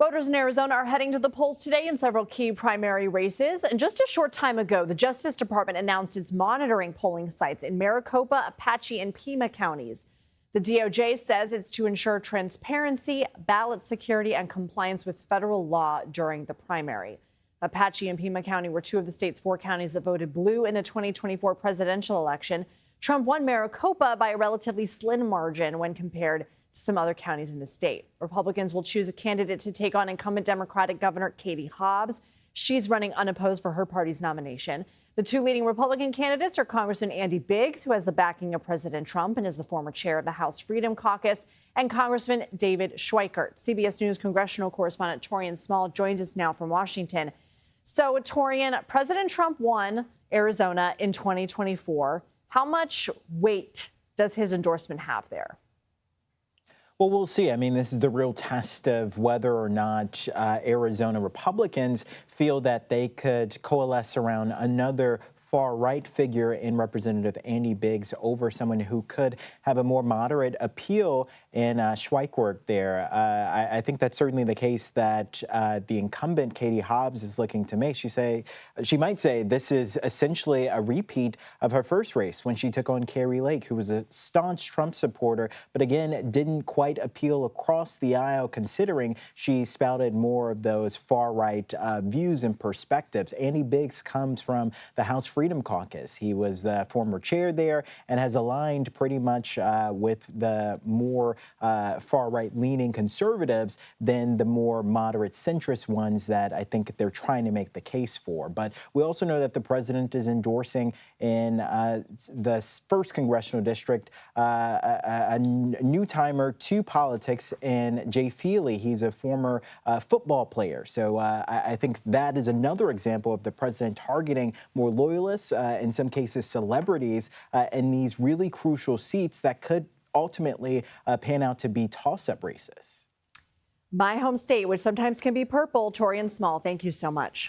Voters in Arizona are heading to the polls today in several key primary races. And just a short time ago, the Justice Department announced it's monitoring polling sites in Maricopa, Apache, and Pima counties. The DOJ says it's to ensure transparency, ballot security, and compliance with federal law during the primary. Apache and Pima County were two of the state's four counties that voted blue in the 2024 presidential election. Trump won Maricopa by a relatively slim margin when compared to some other counties in the state. Republicans will choose a candidate to take on incumbent Democratic Governor Katie Hobbs. She's running unopposed for her party's nomination. The two leading Republican candidates are Congressman Andy Biggs, who has the backing of President Trump and is the former chair of the House Freedom Caucus, and Congressman David Schweikert. CBS News congressional correspondent Taurean Small joins us now from Washington. So, Taurean, President Trump won Arizona in 2024. How much weight does his endorsement have there? Well, we'll see. I mean, this is the real test of whether or not Arizona Republicans feel that they could coalesce around another far-right figure in Representative Andy Biggs over someone who could have a more moderate appeal in Schweikert there. I think that's certainly the case that the incumbent Katie Hobbs is looking to make. She might say this is essentially a repeat of her first race when she took on Kari Lake, who was a staunch Trump supporter, but again, didn't quite appeal across the aisle considering she spouted more of those far-right views and perspectives. Andy Biggs comes from the House Freedom Caucus. He was the former chair there and has aligned pretty much with the more far-right leaning conservatives than the more moderate centrist ones that I think they're trying to make the case for. But we also know that the president is endorsing in the first congressional district a new timer to politics in Jay Feely. He's a former football player. So I think that is another example of the president targeting more loyalists, in some cases celebrities, in these really crucial seats that could ultimately pan out to be toss-up races. My home state, which sometimes can be purple. Taurean Small, thank you so much.